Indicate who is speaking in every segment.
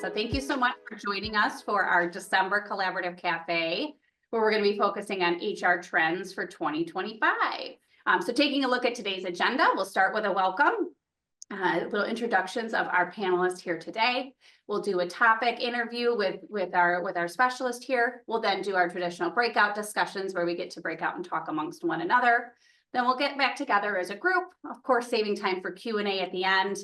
Speaker 1: So thank you so much for joining us for our December Collaborative Cafe, where we're going to be focusing on HR trends for 2025. So taking a look at today's agenda, we'll start with a welcome, little introductions of our panelists here today. We'll do a topic interview with our specialist here. We'll then do our traditional breakout discussions where we get to break out and talk amongst one another. Then we'll get back together as a group, of course, saving time for Q&A at the end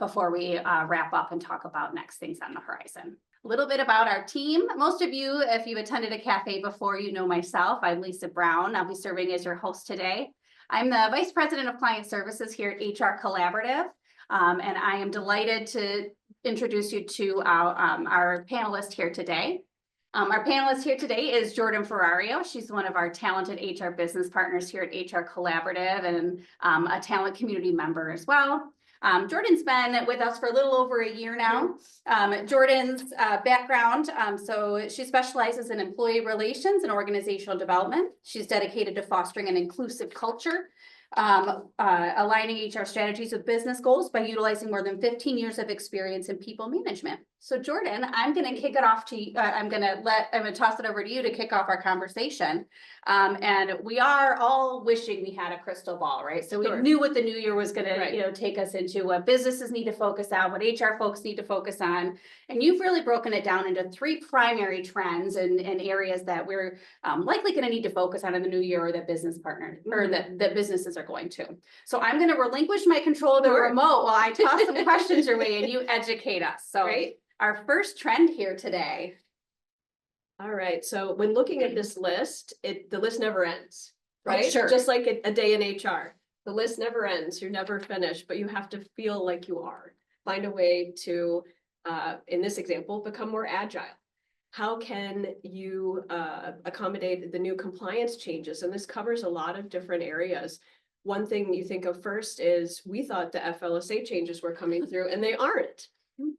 Speaker 1: before we wrap up and talk about next things on the horizon. A little bit about our team. Most of you, if you've attended a cafe before, you know myself. I'm Lisa Brown. I'll be serving as your host today. I'm the Vice President of Client Services here at HR Collaborative, and I am delighted to introduce you to our panelist here today. Our panelist here today is Jordan Ferrario. She's one of our talented HR business partners here at HR Collaborative and a talent community member as well. Jordan's been with us for a little over a year now. Jordan's background, so she specializes in employee relations and organizational development. She's dedicated to fostering an inclusive culture, aligning HR strategies with business goals by utilizing more than 15 years of experience in people management. So Jordan, I'm going to kick it off to you. I'm going to toss it over to you to kick off our conversation. And we are all wishing we had a crystal ball, right? So we knew what the new year was going to, take us into, what businesses need to focus on, what HR folks need to focus on. And you've really broken it down into three primary trends and areas that we're likely going to need to focus on in the new year, or that business partners or that businesses are going to. So I'm going to relinquish my control of the remote while I toss some questions your way and you educate us. So our first trend here today.
Speaker 2: All right. So when looking at this list, the list never ends, right?
Speaker 1: Oh, sure.
Speaker 2: Just like a day in HR, the list never ends. You're never finished, but you have to feel like you are. Find a way to, in this example, become more agile. How can you accommodate the new compliance changes? And this covers a lot of different areas. One thing you think of first is we thought the FLSA changes were coming through, and they aren't.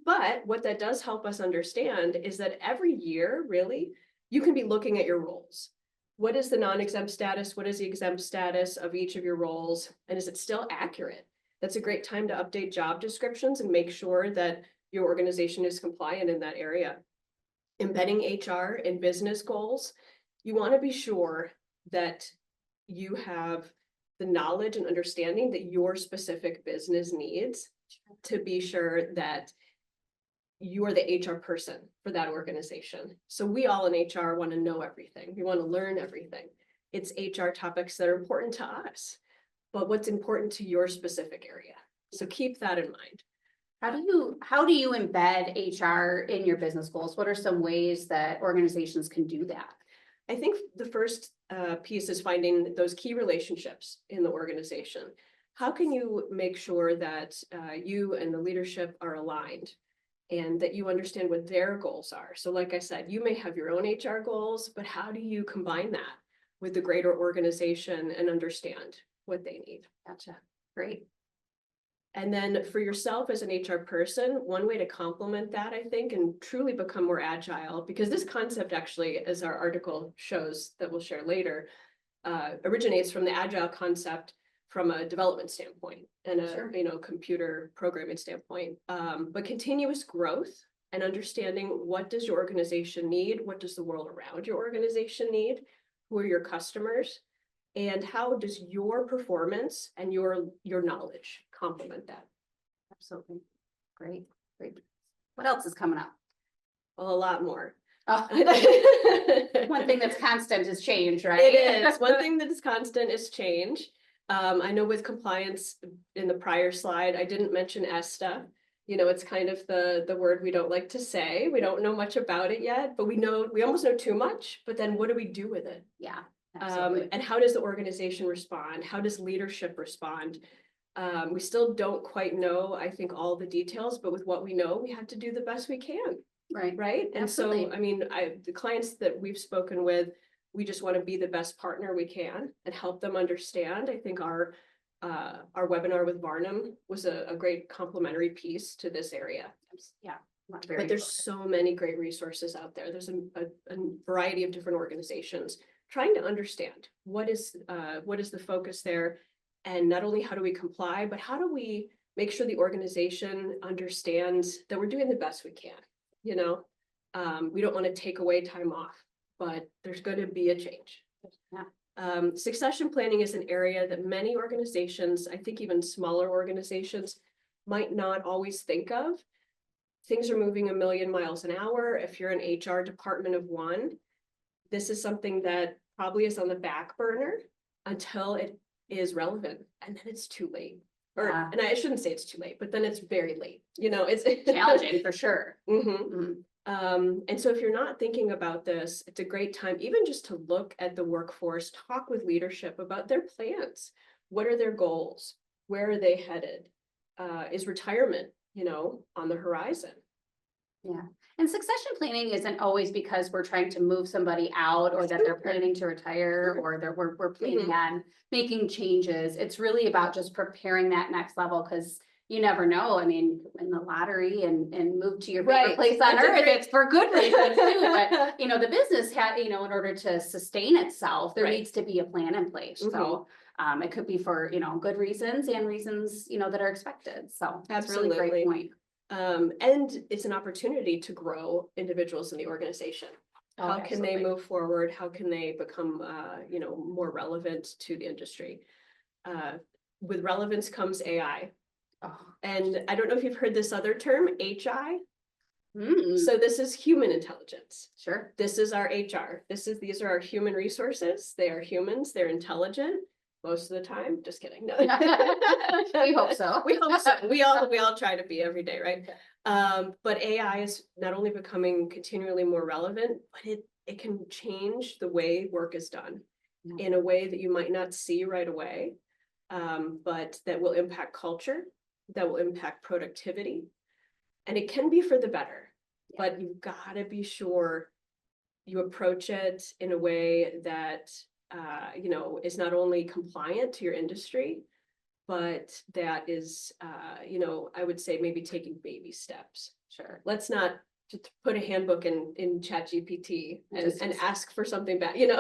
Speaker 2: But what that does help us understand is that every year, really, you can be looking at your roles. What is the non-exempt status? What is the exempt status of each of your roles? And is it still accurate? That's a great time to update job descriptions and make sure that your organization is compliant in that area. Embedding HR in business goals, you want to be sure that you have the knowledge and understanding that your specific business needs to be sure that you are the HR person for that organization. So we all in HR want to know everything. We want to learn everything. It's HR topics that are important to us, but what's important to your specific area. So keep that in mind.
Speaker 1: How do you embed HR in your business goals? What are some ways that organizations can do that?
Speaker 2: I think the first piece is finding those key relationships in the organization. How can you make sure that you and the leadership are aligned and that you understand what their goals are? So like I said, you may have your own HR goals, but how do you combine that with the greater organization and understand what they need?
Speaker 1: Gotcha. Great.
Speaker 2: And then for yourself as an HR person, one way to complement that, I think, and truly become more agile, because this concept actually, as our article shows that we'll share later, originates from the agile concept from a development standpoint and a computer programming standpoint, but continuous growth and understanding, what does your organization need? What does the world around your organization need? Who are your customers? And how does your performance and your knowledge complement that?
Speaker 1: Absolutely. Great. What else is coming up?
Speaker 2: Well, a lot more.
Speaker 1: Oh. One thing that's constant is change, right?
Speaker 2: It is. One thing that is constant is change. I know with compliance in the prior slide, I didn't mention ESTA. It's kind of the word we don't like to say. We don't know much about it yet, but we almost know too much, but then what do we do with it?
Speaker 1: Yeah. Absolutely.
Speaker 2: And how does the organization respond? How does leadership respond? We still don't quite know, I think, all the details, but with what we know, we have to do the best we can. Right. And
Speaker 1: Absolutely.
Speaker 2: so, the clients that we've spoken with, we just want to be the best partner we can and help them understand. I think our webinar with Varnum was a great complementary piece to this area.
Speaker 1: Yeah.
Speaker 2: But there's so many great resources out there. There's a variety of different organizations trying to understand what is the focus there, and not only how do we comply, but how do we make sure the organization understands that we're doing the best we can. you know? We don't want to take away time off, but there's going to be a change.
Speaker 1: Yeah.
Speaker 2: Succession planning is an area that many organizations, I think even smaller organizations, might not always think of. Things are moving a million miles an hour. If you're an HR department of one, this is something that probably is on the back burner until it is relevant, and then it's too late. And I shouldn't say it's too late, but then it's very late. You know, it's
Speaker 1: challenging for sure.
Speaker 2: And so if you're not thinking about this, it's a great time even just to look at the workforce, talk with leadership about their plans. What are their goals? Where are they headed? Is retirement, you know, on the horizon?
Speaker 1: Yeah. And succession planning isn't always because we're trying to move somebody out or that they're planning to retire or that we're planning on making changes. It's really about just preparing that next level, because you never know. I mean, win the lottery and move to your favorite place on earth. It's for good reasons too. But you know, the business had, you know, in order to sustain itself, there needs to be a plan in place. So it could be for, you know, good reasons and reasons, you know, that are expected. So that's a really great point.
Speaker 2: And it's an opportunity to grow individuals in the organization. How can they move forward? How can they become, you know, more relevant to the industry? With relevance comes AI. And I don't know if you've heard this other term, HI. So this is human intelligence.
Speaker 1: Sure.
Speaker 2: This is our HR. These are our human resources. They are humans. They're intelligent most of the time. Just kidding. No.
Speaker 1: We hope so.
Speaker 2: We hope so. We all try to be every day, right? But AI is not only becoming continually more relevant, but it can change the way work is done in a way that you might not see right away, but that will impact culture, that will impact productivity, and it can be for the better. But you've got to be sure you approach it in a way that you know, is not only compliant to your industry, but that is, you know, I would say maybe taking baby steps.
Speaker 1: Sure.
Speaker 2: Let's not just put a handbook in ChatGPT and ask for something back, you know,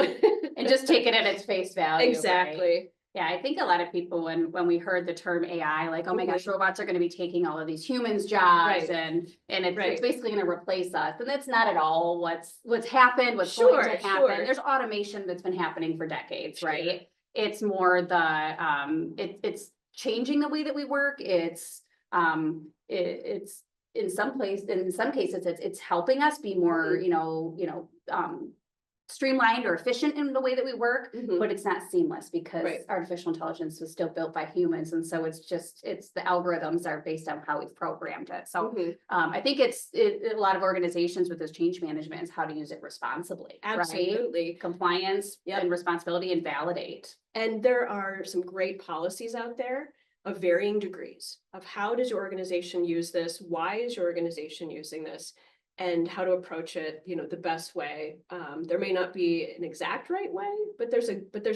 Speaker 1: and just take it at its face value.
Speaker 2: Exactly.
Speaker 1: Right? Yeah, I think a lot of people, when we heard the term AI, like, oh my gosh, robots are going to be taking all of these humans' jobs, and it's basically going to replace us. And that's not at all what's happened, what's going to happen. There's automation that's been happening for decades, right? It's more the it's changing the way that we work. It's in some cases it's helping us be more, you know, streamlined or efficient in the way that we work, but it's not seamless because artificial intelligence was still built by humans. And so it's the algorithms are based on how we've programmed it. So I think a lot of organizations with this change management is how to use it responsibly.
Speaker 2: Absolutely.
Speaker 1: Right? Compliance and responsibility and validate.
Speaker 2: And there are some great policies out there of varying degrees of how does your organization use this? Why is your organization using this? And how to approach it, you know, the best way. There may not be an exact right way, but there's a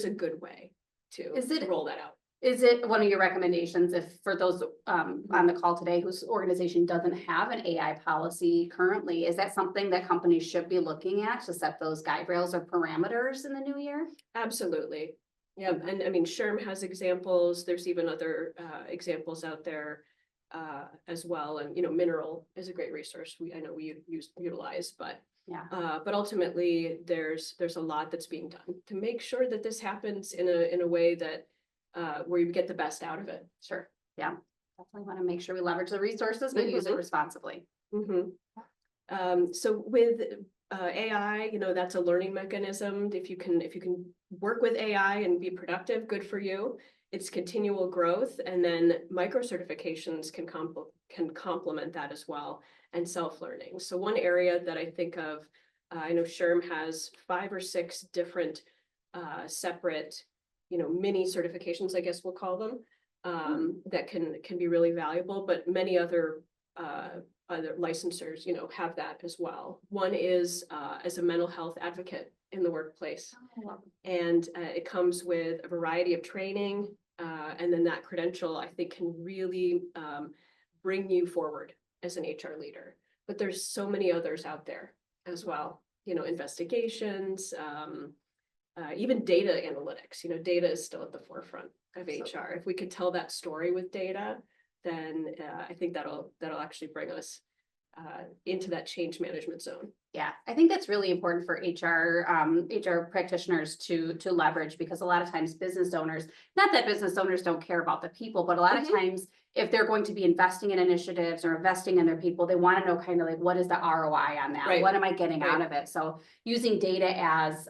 Speaker 2: good way to roll that out.
Speaker 1: Is it one of your recommendations, if for those on the call today whose organization doesn't have an AI policy currently, is that something that companies should be looking at to set those guide rails or parameters in the new year?
Speaker 2: Absolutely. Yeah, and I mean, SHRM has examples. There's even other examples out there. As well, and you know, Mineral is a great resource. I know we utilize, but ultimately there's a lot that's being done to make sure that this happens in a way that where you get the best out of it.
Speaker 1: Sure. Yeah. Definitely want to make sure we leverage the resources, but use it responsibly.
Speaker 2: So with AI, you know, that's a learning mechanism. If you can work with AI and be productive, good for you. It's continual growth, and then micro-certifications can complement that as well, and self-learning. So one area that I think of, I know SHRM has 5 or 6 different separate, you know, mini certifications, I guess we'll call them, that can be really valuable, but many other licensors, you know, have that as well. One is as a mental health advocate in the workplace, and it comes with a variety of training. And then that credential, I think, can really bring you forward as an HR leader. But there's so many others out there as well. You know, investigations, even data analytics. You know, data is still at the forefront of HR. If we could tell that story with data, then I think that'll actually bring us into that change management zone.
Speaker 1: Yeah, I think that's really important for HR practitioners to leverage, because a lot of times business owners, not that business owners don't care about the people, but a lot of times if they're going to be investing in initiatives or investing in their people, they want to know kind of like, what is the ROI on that?
Speaker 2: Right.
Speaker 1: What am I getting out
Speaker 2: Right.
Speaker 1: of it? So using data as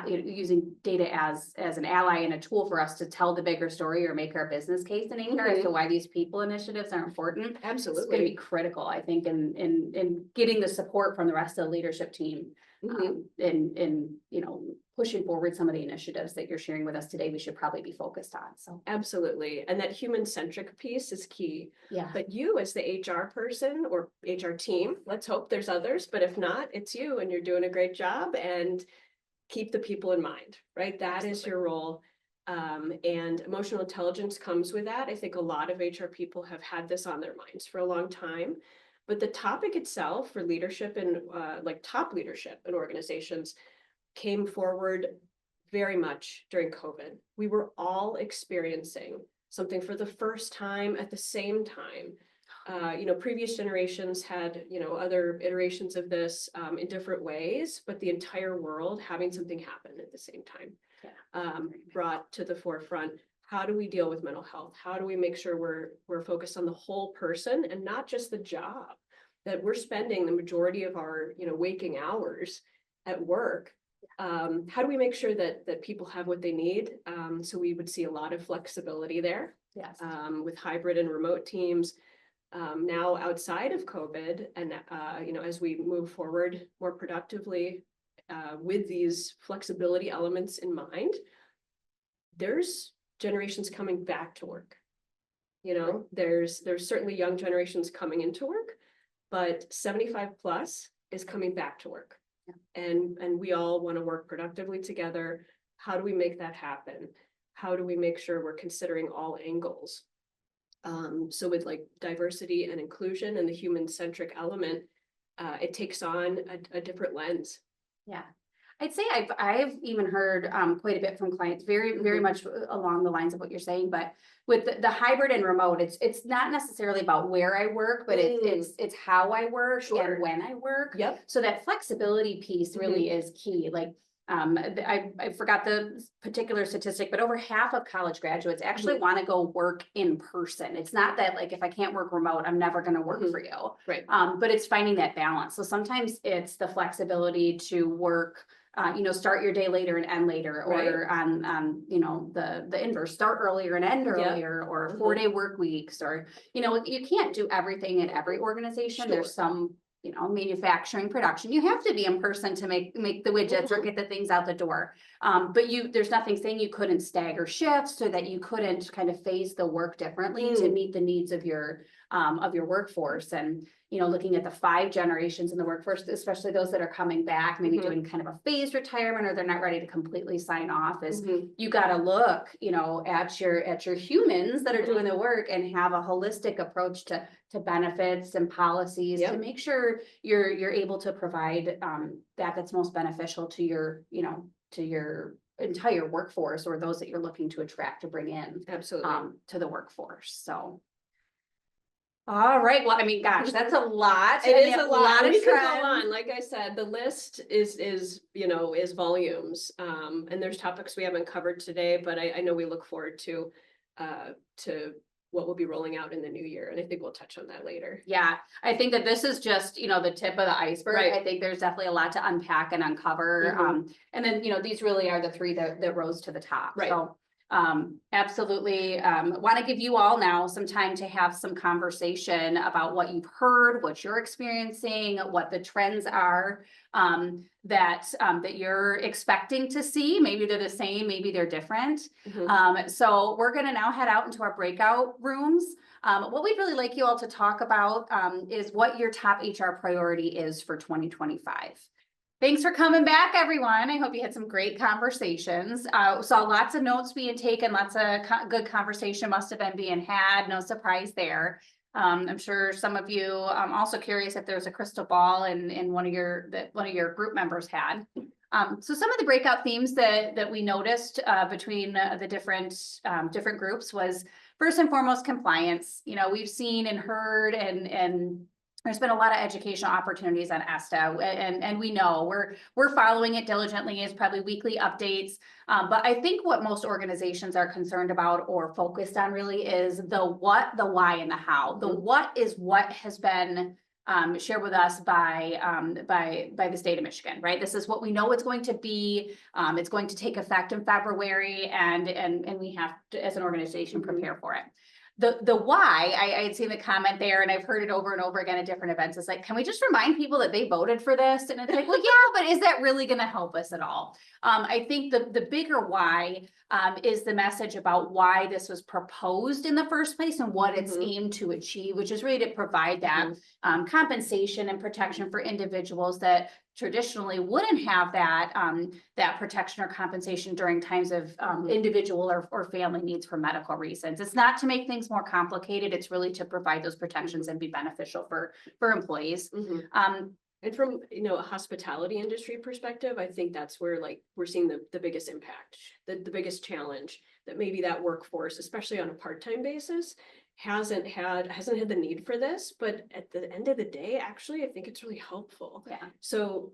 Speaker 1: using data as an ally and a tool for us to tell the bigger story or make our business case in HR as to why these people initiatives are important.
Speaker 2: Absolutely.
Speaker 1: It's going to be critical, I think, in getting the support from the rest of the leadership team, in pushing forward some of the initiatives that you're sharing with us today. We should probably be focused on. So
Speaker 2: absolutely, and that human-centric piece is key.
Speaker 1: yeah,
Speaker 2: But you as the HR person or HR team, let's hope there's others, but if not, it's you, and you're doing a great job. And keep the people in mind, right? That is your role. And emotional intelligence comes with that. I think a lot of HR people have had this on their minds for a long time. But the topic itself for leadership and like top leadership in organizations came forward very much during COVID. We were all experiencing something for the first time at the same time. Previous generations had, other iterations of this in different ways, but the entire world having something happen at the same time brought to the forefront, how do we deal with mental health? How do we make sure we're focused on the whole person and not just the job, that we're spending the majority of our, waking hours at work? How do we make sure that people have what they need? So we would see a lot of flexibility there.
Speaker 1: yes,
Speaker 2: With hybrid and remote teams. Now outside of COVID, and as we move forward more productively with these flexibility elements in mind, there's generations coming back to work. There's certainly young generations coming into work, but 75 plus is coming back to work. Yeah. And we all want to work productively together. How do we make that happen? How do we make sure we're considering all angles? So with like diversity and inclusion and the human-centric element, it takes on a different lens.
Speaker 1: yeah. I'd say I've even heard quite a bit from clients, very much along the lines of what you're saying. But with the hybrid and remote, it's not necessarily about where I work, but it's how I work and when I work.
Speaker 2: Yep.
Speaker 1: So that flexibility piece really is key. Like I forgot the particular statistic, but over half of college graduates actually want to go work in person. It's not that like, if I can't work remote, I'm never going to work for you.
Speaker 2: Right.
Speaker 1: But it's finding that balance. So sometimes it's the flexibility to work, start your day later and end later, or on the inverse, start earlier and end earlier, or 4-day work weeks, or, you can't do everything at every organization. Sure. There's some, manufacturing, production, you have to be in person to make the widgets or get the things out the door. But there's nothing saying you couldn't stagger shifts, so that you couldn't kind of phase the work differently to meet the needs of your workforce. And, looking at the 5 generations in the workforce, especially those that are coming back, maybe doing kind of a phased retirement, or they're not ready to completely sign off, is you got to look, at your humans that are doing the work, and have a holistic approach to benefits and policies to make sure you're able to provide that's most beneficial to your entire workforce, or those that you're looking to attract to bring in to the workforce. So all right. Well, I mean, gosh, that's a lot.
Speaker 2: It is a lot.
Speaker 1: Of
Speaker 2: we could
Speaker 1: trends.
Speaker 2: go on. Like I said, the list is volumes. And there's topics we haven't covered today, but I know we look forward to what we'll be rolling out in the new year. And I think we'll touch on that later. Yeah.
Speaker 1: I think that this is just, the tip of the iceberg. Right. I think there's definitely a lot to unpack and uncover. And then, these really are the 3 that rose to the top.
Speaker 2: Right.
Speaker 1: So absolutely. Want to give you all now some time to have some conversation about what you've heard, what you're experiencing, what the trends are that you're expecting to see. Maybe they're the same, maybe they're different. So we're going to now head out into our breakout rooms. What we'd really like you all to talk about is what your top HR priority is for 2025. Thanks for coming back, everyone. I hope you had some great conversations. Saw lots of notes being taken, lots of good conversation must have been being had. No surprise there. I'm sure some of you also curious if there's a crystal ball in one of your group members had. So some of the breakout themes that we noticed between the different groups was, first and foremost, compliance. We've seen and heard and There's been a lot of educational opportunities on ESTA, and we know we're following it diligently. It's probably weekly updates. But I think what most organizations are concerned about or focused on really is the what, the why, and the how. The what is what has been shared with us by the state of Michigan, right? This is what we know it's going to be. It's going to take effect in February, and we have to, as an organization, prepare for it. The why, I had seen the comment there, and I've heard it over and over again at different events. It's like, can we just remind people that they voted for this? And it's like, well, yeah, but is that really going to help us at all? I think the bigger why is the message about why this was proposed in the first place and what it's aimed to achieve, which is really to provide that compensation and protection for individuals that traditionally wouldn't have that that protection or compensation during times of individual or family needs for medical reasons. It's not to make things more complicated. It's really to provide those protections and be beneficial for employees.
Speaker 2: And from, a hospitality industry perspective, I think that's where like we're seeing the biggest impact, the biggest challenge, that maybe that workforce, especially on a part-time basis, hasn't had the need for this, but at the end of the day, actually, I think it's really helpful.
Speaker 1: Yeah.
Speaker 2: So,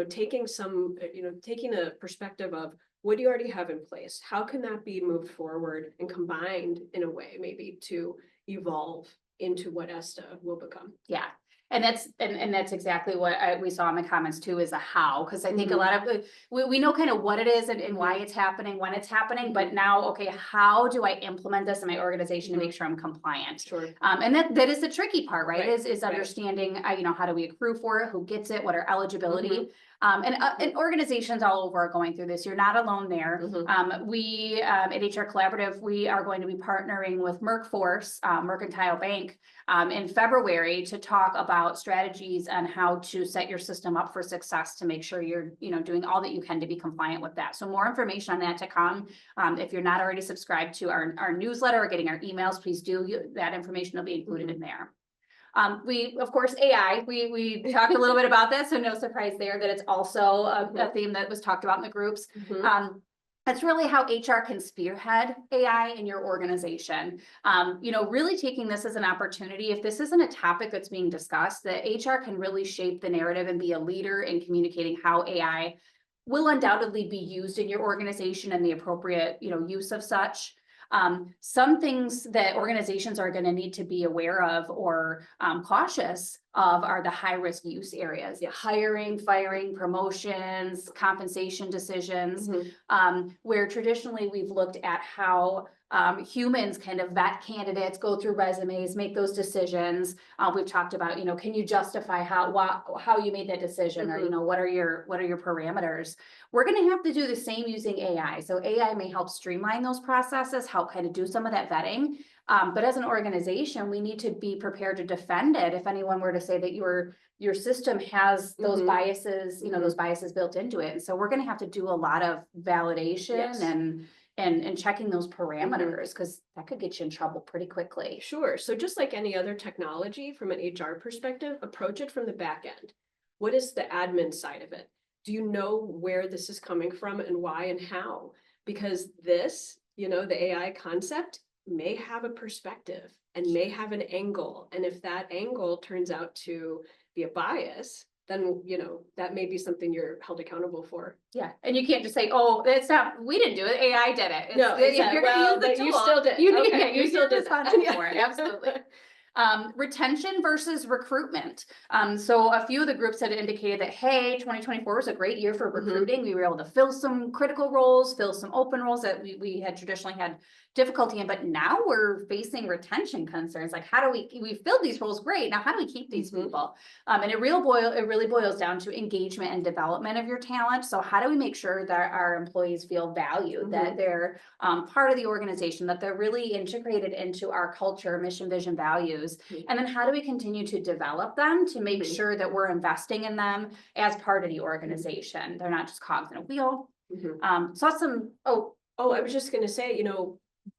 Speaker 2: taking a perspective of what do you already have in place? How can that be moved forward and combined in a way maybe to evolve into what ESTA will become?
Speaker 1: Yeah. And that's exactly what we saw in the comments too, is a how, because I think a lot of we know kind of what it is and why it's happening, when it's happening, but now, okay, how do I implement this in my organization to make sure I'm compliant?
Speaker 2: Sure.
Speaker 1: And that is the tricky part, right?
Speaker 2: Right.
Speaker 1: Is understanding, how do we accrue for it? Who gets it? What are eligibility? And organizations all over are going through this. You're not alone there. We at HR Collaborative, we are going to be partnering with Merckforce, Mercantile Bank, in February to talk about strategies on how to set your system up for success to make sure you're, doing all that you can to be compliant with that. So more information on that to come. If you're not already subscribed to our newsletter or getting our emails, please do. That information will be included in there. We, of course, AI, we talked a little bit about this, so no surprise there that it's also a theme that was talked about in the groups. That's really how HR can spearhead AI in your organization. Really taking this as an opportunity. If this isn't a topic that's being discussed, that HR can really shape the narrative and be a leader in communicating how AI will undoubtedly be used in your organization and the appropriate, use of such. Some things that organizations are going to need to be aware of or cautious of are the high-risk use areas. Hiring, firing, promotions, compensation decisions, where traditionally we've looked at how humans kind of vet candidates, go through resumes, make those decisions. We've talked about, can you justify how you made that decision, or what are your parameters? We're going to have to do the same using AI. So AI may help streamline those processes, help kind of do some of that vetting. But as an organization, we need to be prepared to defend it if anyone were to say that your system has those biases, those biases built into it. And so we're going to have to do a lot of validation and checking those parameters, because that could get you in trouble pretty quickly.
Speaker 2: Sure. So just like any other technology from an HR perspective, approach it from the back end. What is the admin side of it? Do you know where this is coming from and why and how? Because this, the AI concept may have a perspective and may have an angle. And if that angle turns out to be a bias, then, that may be something you're held accountable for.
Speaker 1: Yeah. And you can't just say, oh, we didn't do it. AI did it.
Speaker 2: No,
Speaker 1: if you're going to use the tool,
Speaker 2: you still did.
Speaker 1: You
Speaker 2: still did
Speaker 1: responsible for it. Absolutely. Retention versus recruitment. So a few of the groups had indicated that, hey, 2024 was a great year for recruiting. We were able to fill some critical roles, fill some open roles that we had traditionally had difficulty in, but now we're facing retention concerns. Like, how do we filled these roles great. Now, how do we keep these people? And it really boils down to engagement and development of your talent. So how do we make sure that our employees feel valued, that they're part of the organization, that they're really integrated into our culture, mission, vision, values? And then how do we continue to develop them to make sure that we're investing in them as part of the organization? They're not just cogs in a wheel.
Speaker 2: I was just going to say,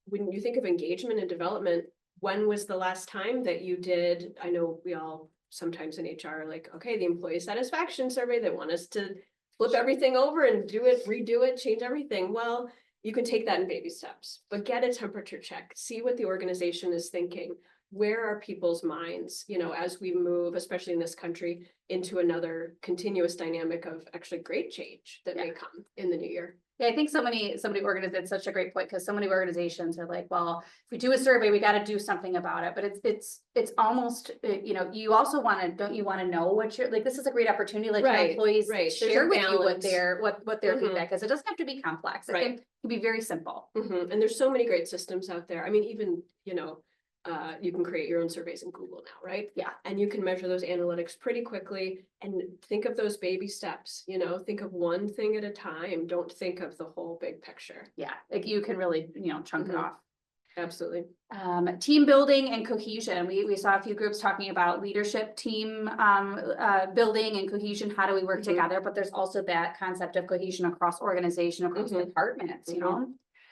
Speaker 2: when you think of engagement and development, when was the last time that you did? I know we all sometimes in HR are like, okay, the employee satisfaction survey, they want us to flip everything over and do it, redo it, change everything. Well, you can take that in baby steps, but get a temperature check, see what the organization is thinking. where are people's minds, you know, as we move, especially in this country, into another continuous dynamic of actually great change that may come in the new year.
Speaker 1: Yeah, I think so many organizations, it's such a great point, because so many organizations are like, well, if we do a survey, we got to do something about it. But it's almost, you know, you also want to, don't you want to know what you're like, this is a great opportunity, like your employees share with you what their feedback is. It doesn't have to be complex. It can be very simple.
Speaker 2: And there's so many great systems out there. I mean, even, you know, you can create your own surveys in Google now, right?
Speaker 1: Yeah.
Speaker 2: And you can measure those analytics pretty quickly and think of those baby steps, you know, think of one thing at a time. Don't think of the whole big picture.
Speaker 1: Yeah, like you can really, you know, chunk it off.
Speaker 2: Absolutely.
Speaker 1: Team building and cohesion. We saw a few groups talking about leadership team building and cohesion. How do we work together? But there's also that concept of cohesion across organization, across departments, you know.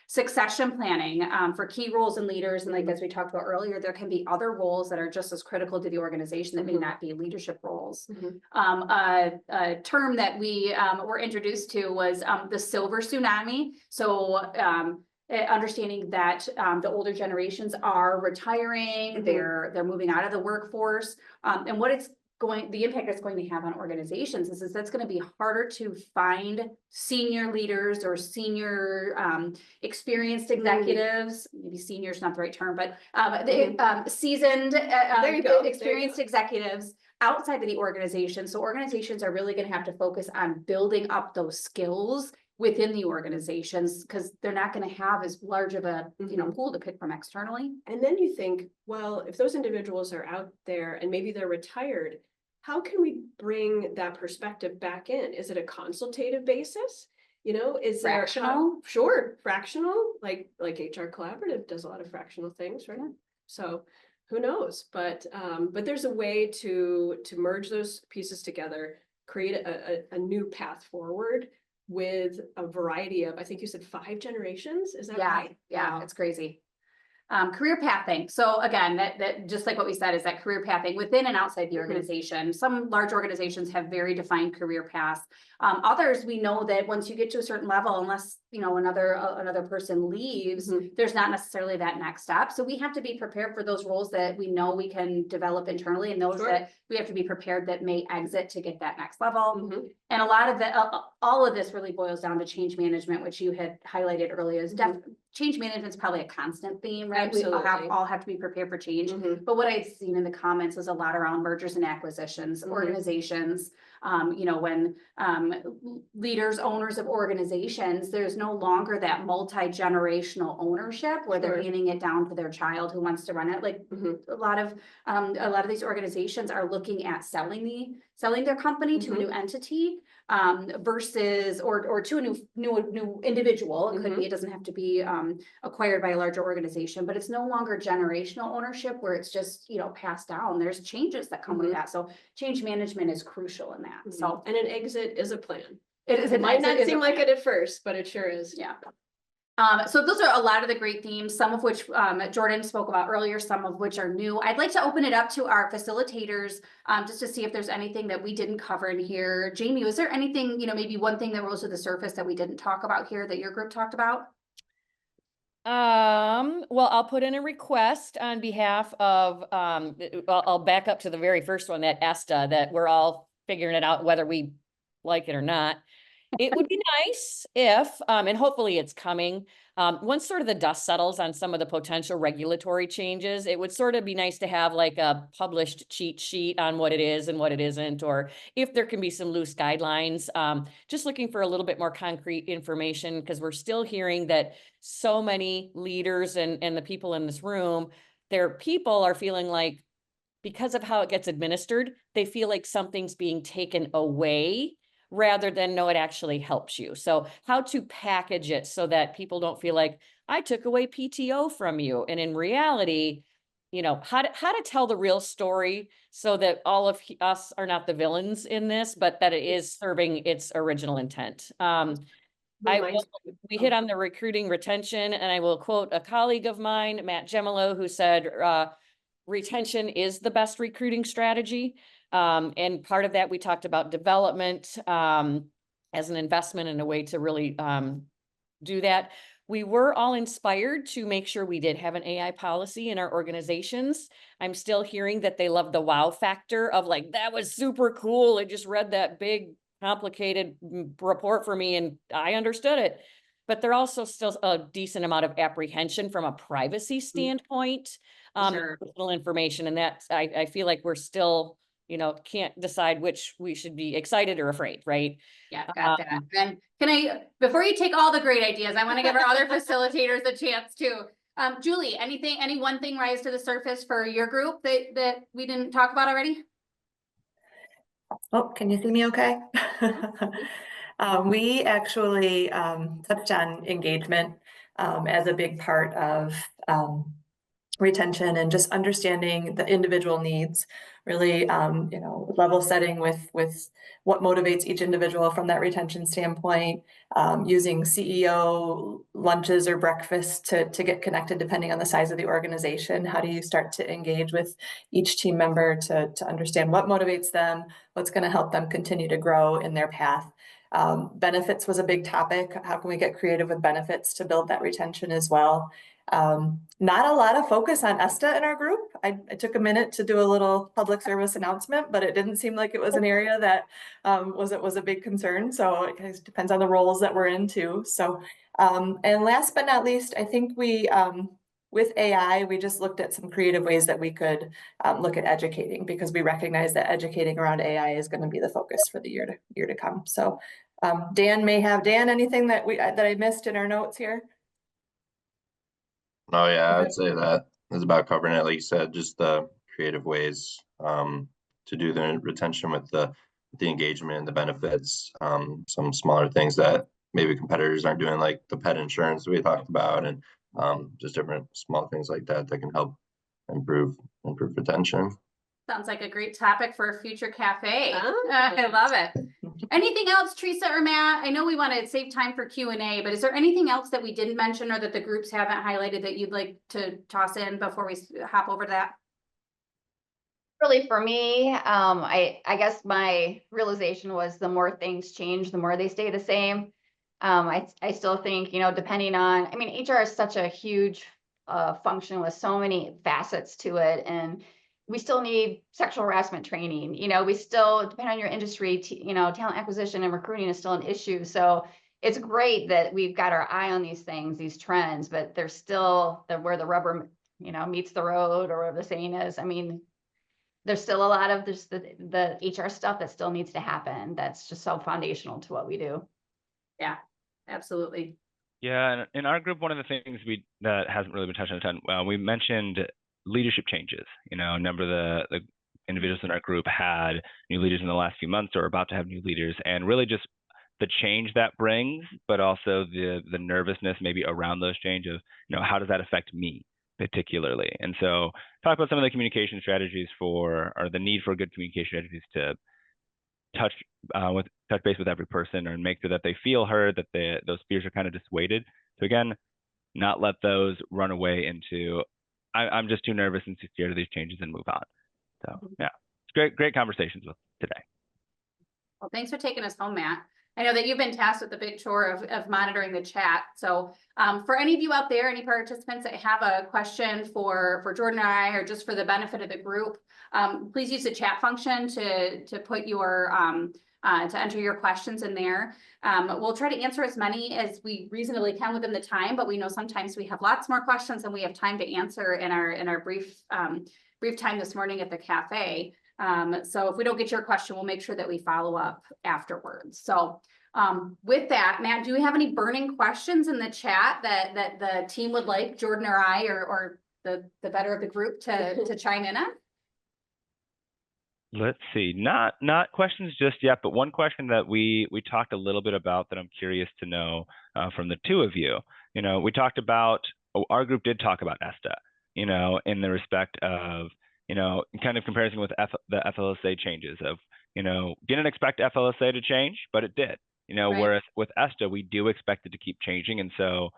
Speaker 1: Succession planning for key roles and leaders. And like, as we talked about earlier, there can be other roles that are just as critical to the organization that may not be leadership roles. A term that we were introduced to was the silver tsunami. So understanding that the older generations are retiring, they're moving out of the workforce, and what the impact it's going to have on organizations is that's going to be harder to find senior leaders or senior experienced executives. Maybe senior is not the right term, but seasoned, experienced executives outside of the organization. So organizations are really going to have to focus on building up those skills within the organizations, because they're not going to have as large of a pool to pick from externally.
Speaker 2: And then you think, well, if those individuals are out there and maybe they're retired, how can we bring that perspective back in? Is it a consultative basis? You know, is
Speaker 1: fractional?
Speaker 2: Sure, fractional, like HR Collaborative does a lot of fractional things, right? So who knows? But there's a way to merge those pieces together, create a new path forward with a variety of, I think you said 5 generations, is that right?
Speaker 1: Yeah, wow. It's crazy. Career pathing. So again, that just like what we said is that career pathing within and outside the organization. Some large organizations have very defined career paths. Others, we know that once you get to a certain level, unless another person leaves, there's not necessarily that next step. So we have to be prepared for those roles that we know we can develop internally, and those that we have to be prepared that may exit to get that next level. And a lot of all of this really boils down to change management, which you had highlighted earlier. Is change management is probably a constant theme, right?
Speaker 2: Absolutely.
Speaker 1: We all have to be prepared for change. But what I've seen in the comments is a lot around mergers and acquisitions, organizations. When leaders, owners of organizations, there's no longer that multi-generational ownership where they're handing it down to their child who wants to run it. Like a lot of these organizations are looking at selling their company to a new entity versus or to a new individual. It could be, it doesn't have to be acquired by a larger organization, but it's no longer generational ownership where it's just passed down. There's changes that come with that. So change management is crucial in that. So
Speaker 2: and an exit is a plan.
Speaker 1: It
Speaker 2: might not seem like it at first, but it sure is.
Speaker 1: Yeah. So those are a lot of the great themes, some of which Jordan spoke about earlier, some of which are new. I'd like to open it up to our facilitators just to see if there's anything that we didn't cover in here. Jamie, was there anything, maybe one thing that rose to the surface that we didn't talk about here that your group talked about?
Speaker 3: Well, I'll put in a request on behalf of, I'll back up to the very first one, that ESTA, that we're all figuring it out whether we like it or not. It would be nice if, and hopefully it's coming, once sort of the dust settles on some of the potential regulatory changes, it would sort of be nice to have like a published cheat sheet on what it is and what it isn't, or if there can be some loose guidelines, just looking for a little bit more concrete information, because we're still hearing that so many leaders and the people in this room, their people are feeling like, because of how it gets administered, they feel like something's being taken away rather than no, it actually helps you. So how to package it so that people don't feel like I took away PTO from you. And in reality, how to tell the real story so that all of us are not the villains in this, but that it is serving its original intent. We hit on the recruiting retention, and I will quote a colleague of mine, Matt Gemolo, who said, retention is the best recruiting strategy. And part of that, we talked about development as an investment and a way to really do that. We were all inspired to make sure we did have an AI policy in our organizations. I'm still hearing that they love the wow factor of like, that was super cool. I just read that big complicated report for me and I understood it. But there also still a decent amount of apprehension from a privacy standpoint,
Speaker 1: Sure.
Speaker 3: personal information. And that I feel like we're still, can't decide which we should be excited or afraid, right?
Speaker 1: Yeah, got that. And can I, before you take all the great ideas, I want to give our other facilitators a chance too. Julie, any one thing rise to the surface for your group that we didn't talk about already?
Speaker 4: Oh, can you see me okay? We actually touched on engagement as a big part of retention and just understanding the individual needs, really, level setting with what motivates each individual from that retention standpoint, using CEO lunches or breakfasts to get connected depending on the size of the organization. How do you start to engage with each team member to understand what motivates them, what's going to help them continue to grow in their path? Benefits was a big topic. How can we get creative with benefits to build that retention as well? Not a lot of focus on ESTA in our group. I took a minute to do a little public service announcement, but it didn't seem like it was an area that was a big concern. So it kind of depends on the roles that we're in too. So, and last but not least, I think we, with AI, we just looked at some creative ways that we could look at educating, because we recognize that educating around AI is going to be the focus for the year to come. So Dan, anything that I missed in our notes here?
Speaker 5: Oh yeah, I'd say that is about covering it. Like you said, just the creative ways to do the retention with the engagement and the benefits. Some smaller things that maybe competitors aren't doing, like the pet insurance we talked about, and just different small things like that that can help improve retention.
Speaker 1: Sounds like a great topic for a future cafe. I love it. Anything else, Teresa or Matt? I know we want to save time for Q&A, but is there anything else that we didn't mention or that the groups haven't highlighted that you'd like to toss in before we hop over to that?
Speaker 6: Really, for me, I guess my realization was the more things change, the more they stay the same. I still think, depending on, HR is such a huge function with so many facets to it, and we still need sexual harassment training. We still, depending on your industry, talent acquisition and recruiting is still an issue. So it's great that we've got our eye on these things, these trends, but there's still where the rubber, meets the road, or whatever the saying is. There's still a lot of the HR stuff that still needs to happen. That's just so foundational to what we do.
Speaker 1: Yeah, absolutely.
Speaker 7: Yeah, and in our group, one of the things that hasn't really been touched on a ton, we mentioned leadership changes. A number of the individuals in our group had new leaders in the last few months or about to have new leaders, and really just the change that brings, but also the nervousness maybe around those changes. How does that affect me particularly? And so talk about some of the communication strategies or the need for good communication strategies to touch base with every person and make sure that they feel heard, that those fears are kind of dissuaded. So again, not let those run away into I'm just too nervous and too scared of these changes and move on. So yeah, it's great conversations with today.
Speaker 1: Well, thanks for taking us home, Matt. I know that you've been tasked with the big chore of monitoring the chat. So for any of you out there, any participants that have a question for Jordan and I, or just for the benefit of the group, please use the chat function to put your to enter your questions in there. We'll try to answer as many as we reasonably can within the time, but we know sometimes we have lots more questions than we have time to answer in our brief time this morning at the cafe. So if we don't get your question, we'll make sure that we follow up afterwards. So with that, Matt, do we have any burning questions in the chat that the team would like Jordan or I or the better of the group to chime in on?
Speaker 7: Let's see, not questions just yet, but one question that we talked a little bit about that I'm curious to know from the two of you. We talked about, our group did talk about ESTA, in the respect of, kind of comparison with the FLSA changes of, didn't expect FLSA to change, but it did.
Speaker 1: Right.
Speaker 7: Whereas with ESTA, we do expect it to keep changing. And so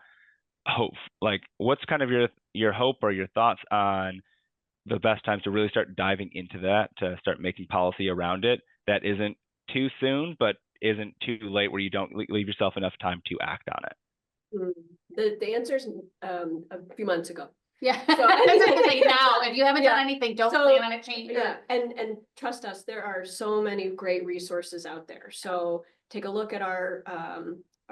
Speaker 7: what's kind of your hope or your thoughts on the best times to really start diving into that, to start making policy around it that isn't too soon, but isn't too late, where you don't leave yourself enough time to act on it?
Speaker 2: The answer's a few months ago.
Speaker 1: Yeah.
Speaker 2: So-
Speaker 1: I was gonna say now, if you haven't done anything, don't
Speaker 2: So,
Speaker 1: plan on it changing.
Speaker 2: Yeah, and trust us, there are so many great resources out there. So take a look at our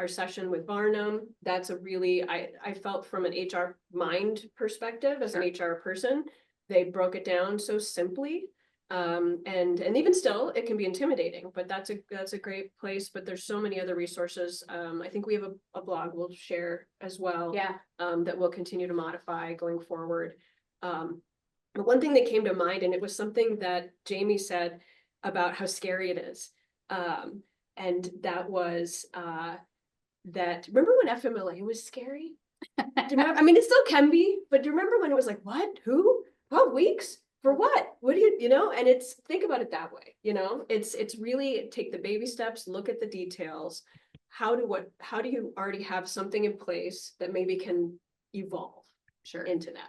Speaker 2: session with Barnum. That's a really, I felt from an HR mind perspective as an HR person, they broke it down so simply. And even still, it can be intimidating, but that's a great place. But there's so many other resources. I think we have a blog we'll share as well.
Speaker 1: Yeah.
Speaker 2: That we'll continue to modify going forward. But one thing that came to mind, and it was something that Jamie said about how scary it is. And that was that, remember when FMLA was scary? Do you remember? I mean, it still can be, but do you remember when it was like, what, who, 12 weeks? For what? What do you know? And it's, think about it that way, it's really take the baby steps, look at the details. How do you already have something in place that maybe can evolve into that?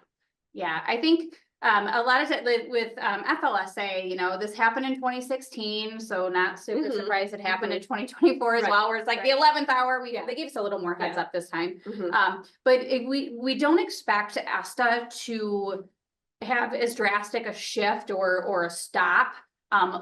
Speaker 1: Yeah, I think a lot of it with FLSA, this happened in 2016, so not super surprised it happened in 2024 as well, where it's like the 11th hour. They gave us a little more heads up this time. But we don't expect ESTA to have as drastic a shift or a stop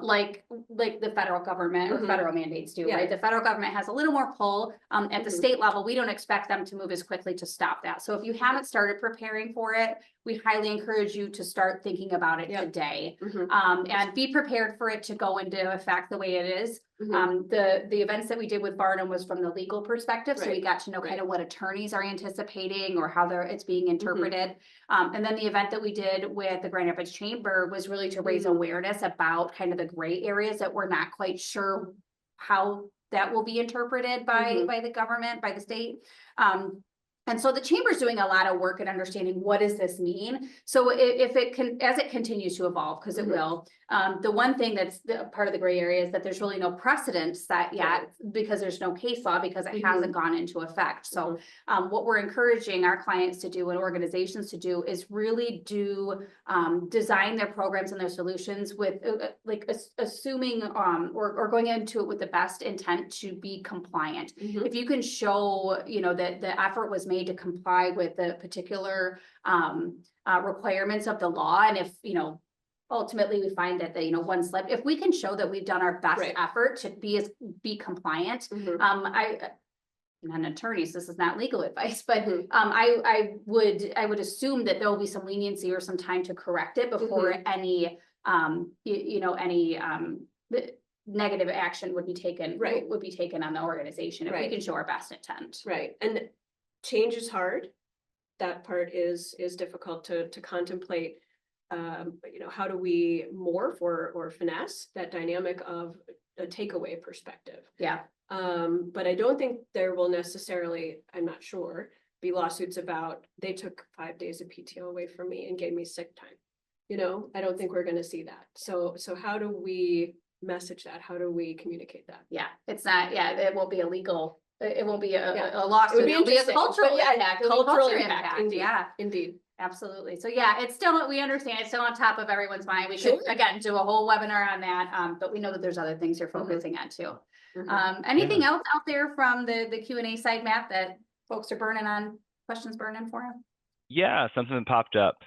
Speaker 1: like the federal government or federal mandates do, right? The federal government has a little more pull. At the state level, we don't expect them to move as quickly to stop that. So if you haven't started preparing for it, we highly encourage you to start thinking about it today, and be prepared for it to go into effect the way it is. The events that we did with Barnum was from the legal perspective, so we got to know kind of what attorneys are anticipating or how it's being interpreted. And then the event that we did with the Grand Rapids Chamber was really to raise awareness about kind of the gray areas that we're not quite sure how that will be interpreted by the government, by the state. And so the chamber's doing a lot of work at understanding what does this mean. So if it can, as it continues to evolve, because it will, the one thing that's part of the gray area is that there's really no precedent set yet because there's no case law because it hasn't gone into effect. So what we're encouraging our clients to do and organizations to do is really design their programs and their solutions with assuming or going into it with the best intent to be compliant. If you can show, that the effort was made to comply with the particular requirements of the law, and if ultimately we find that one slip, if we can show that we've done our best effort to be compliant, I'm not an attorney, so this is not legal advice, but I would assume that there will be some leniency or some time to correct it before any negative action would be taken on the organization if we can show our best intent.
Speaker 2: And change is hard. That part is difficult to contemplate. How do we morph or finesse that dynamic of a takeaway perspective? But I don't think there will necessarily, I'm not sure, be lawsuits about they took 5 days of PTO away from me and gave me sick time. I don't think we're going to see that. So how do we message that? How do we communicate that?
Speaker 1: It's not, it won't be illegal. It won't be a lawsuit.
Speaker 2: It'll be
Speaker 1: a cultural impact.
Speaker 2: Cultural impact.
Speaker 1: Indeed. Absolutely. So it's still, we understand it's still on top of everyone's mind. We could, again, do a whole webinar on that. But we know that there's other things you're focusing on too. Anything else out there from the Q&A side, Matt, that folks are questions burning for him?
Speaker 7: Yeah, something that popped up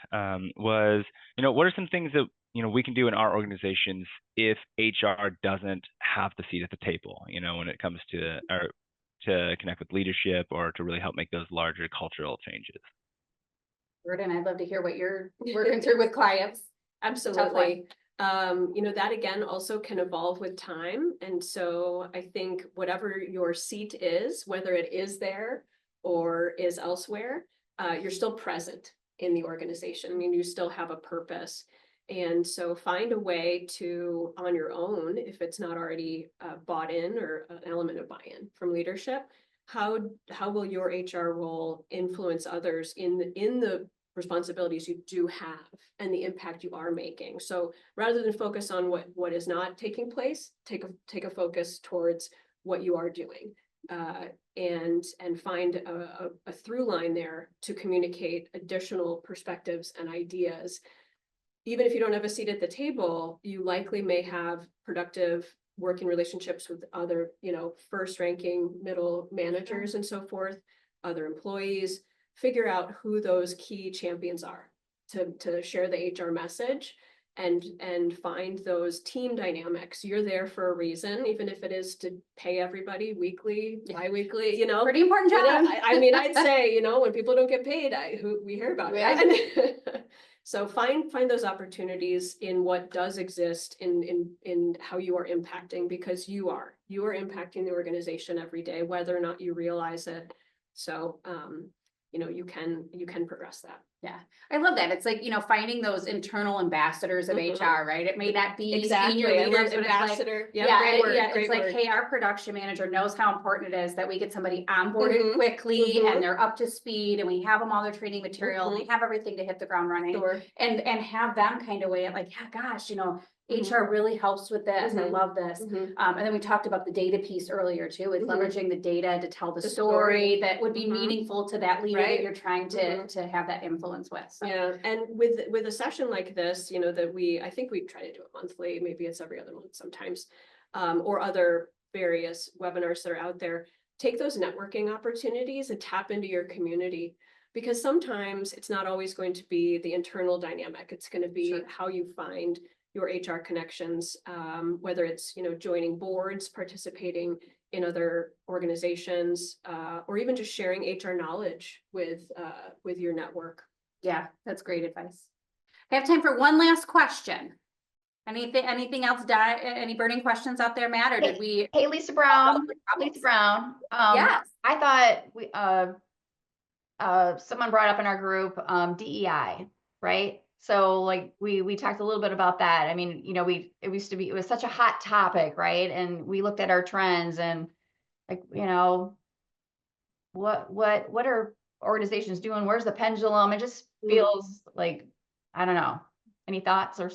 Speaker 7: was, what are some things that we can do in our organizations if HR doesn't have the seat at the table, when it comes to connect with leadership or to really help make those larger cultural changes.
Speaker 1: Burden, I'd love to hear what you're working through with clients.
Speaker 2: Absolutely. That again also can evolve with time. And so I think whatever your seat is, whether it is there or is elsewhere, you're still present in the organization. I mean, you still have a purpose. And so find a way to, on your own, if it's not already bought in or an element of buy-in from leadership, how will your HR role influence others in the responsibilities you do have and the impact you are making? So rather than focus on what is not taking place, take a focus towards what you are doing, and find a through line there to communicate additional perspectives and ideas. Even if you don't have a seat at the table, you likely may have productive working relationships with other, first ranking middle managers and so forth. other employees, figure out who those key champions are to share the HR message and find those team dynamics. You're there for a reason, even if it is to pay everybody weekly, bi-weekly, you know.
Speaker 1: Pretty important
Speaker 2: But,
Speaker 1: job.
Speaker 2: I mean, I'd say, you know, when people don't get paid, we hear about it. So find those opportunities in what does exist in how you are impacting, because you are impacting the organization every day, whether or not you realize it. So, you know, you can progress that.
Speaker 1: Yeah, I love that. It's like, you know, finding those internal ambassadors of
Speaker 2: Mhm.
Speaker 1: HR, right? It may not be
Speaker 2: Exactly.
Speaker 1: senior
Speaker 2: I love
Speaker 1: leaders, but it's like,
Speaker 2: ambassador.
Speaker 1: yeah,
Speaker 2: Great word,
Speaker 1: yeah,
Speaker 2: great
Speaker 1: it's like,
Speaker 2: word.
Speaker 1: hey, our production manager knows how important it is that we get somebody onboarded
Speaker 2: Mhm,
Speaker 1: quickly
Speaker 2: mhm.
Speaker 1: and they're up to speed and we have them all their training material, and they have everything to hit the ground running.
Speaker 2: Sure.
Speaker 1: And have them kind of weigh it like, yeah, gosh, you know,
Speaker 2: Mhm.
Speaker 1: HR really helps with this. I
Speaker 2: Mhm.
Speaker 1: love this.
Speaker 2: Mhm.
Speaker 1: And then we talked about the data piece earlier too, is
Speaker 2: Mhm.
Speaker 1: leveraging the data to tell the
Speaker 2: The
Speaker 1: story
Speaker 2: story.
Speaker 1: that would be
Speaker 2: Mhm.
Speaker 1: meaningful to that leader that
Speaker 2: Right.
Speaker 1: you're trying
Speaker 2: Mhm.
Speaker 1: to have that influence with. So.
Speaker 2: Yeah, and with a session like this, you know, that I think we try to do it monthly, maybe it's every other month sometimes, or other various webinars that are out there. Take those networking opportunities and tap into your community, because sometimes it's not always going to be the internal dynamic. It's going to be
Speaker 1: Sure.
Speaker 2: how you find your HR connections, whether it's, you know, joining boards, participating in other organizations, or even just sharing HR knowledge with your network.
Speaker 1: Yeah, that's great advice. I have time for one last question. Anything else, any burning questions out there, Matt, or did we?
Speaker 6: Hey, Lisa Brown, Lisa Brown.
Speaker 1: Yes.
Speaker 6: I thought someone brought up in our group, DEI, right? So like we talked a little bit about that. I mean, you know, it was such a hot topic, right? And we looked at our trends and like, you know, what are organizations doing? Where's the pendulum? It just feels like, I don't know. Any thoughts or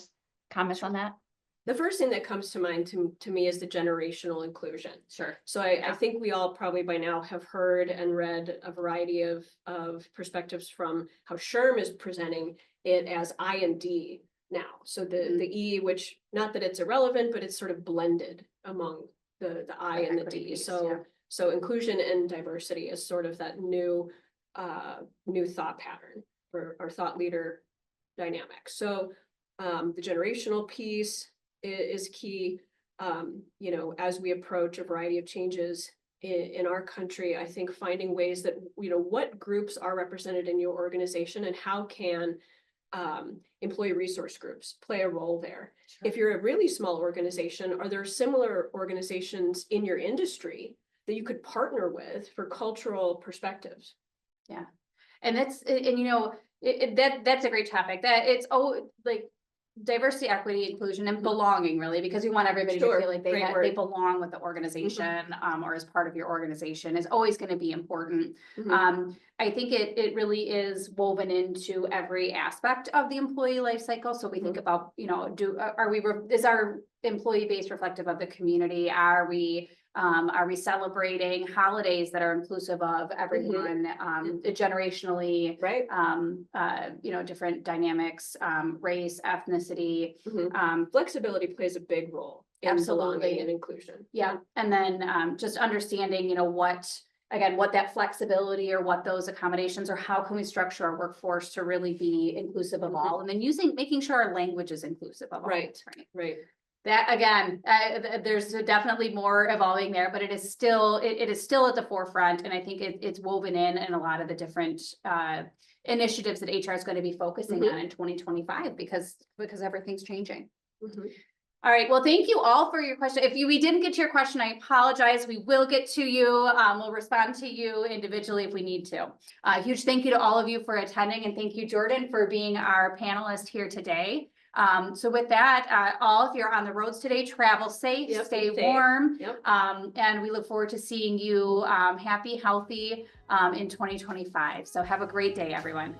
Speaker 6: comments on that?
Speaker 2: The first thing that comes to mind to me is the generational inclusion.
Speaker 1: Sure.
Speaker 2: So I think we all probably by now have heard and read a variety of perspectives from how SHRM is presenting it as I and D now. So the E, which, not that it's irrelevant, but it's sort of blended among the I and the D.
Speaker 1: piece,
Speaker 2: So inclusion and diversity is sort of that new thought pattern or thought leader dynamic. So the generational piece is key. You know, as we approach a variety of changes in our country, I think finding ways that, you know, what groups are represented in your organization and how can employee resource groups play a role there.
Speaker 1: Sure.
Speaker 2: If you're a really small organization, are there similar organizations in your industry that you could partner with for cultural perspectives?
Speaker 1: Yeah. And you know, that's a great topic. That it's like diversity, equity, inclusion, and belonging, really, because we want everybody to feel like they belong with the organization, or as part of your organization is always going to be important. I think it really is woven into every aspect of the employee life cycle. So we think about, you know, is our employee base reflective of the community? Are we celebrating holidays that are inclusive of everyone, generationally,
Speaker 2: right?
Speaker 1: You know, different dynamics, race, ethnicity.
Speaker 2: Flexibility plays a big role in belonging and inclusion.
Speaker 1: Yeah. And then just understanding, you know, what that flexibility or what those accommodations, or how can we structure our workforce to really be inclusive of all, and then making sure our language is inclusive of all.
Speaker 2: Right.
Speaker 1: That again, there's definitely more evolving there, but it is still at the forefront, and I think it's woven in a lot of the different initiatives that HR is going to be focusing on in 2025 because everything's changing. All right. Well, thank you all for your question. If we didn't get to your question, I apologize. We will get to you. We'll respond to you individually if we need to. Huge thank you to all of you for attending, and thank you, Jordan, for being our panelist here today. So with that, if you're on the roads today, travel safe, stay warm, and we look forward to seeing you happy, healthy in 2025. So have a great day, everyone.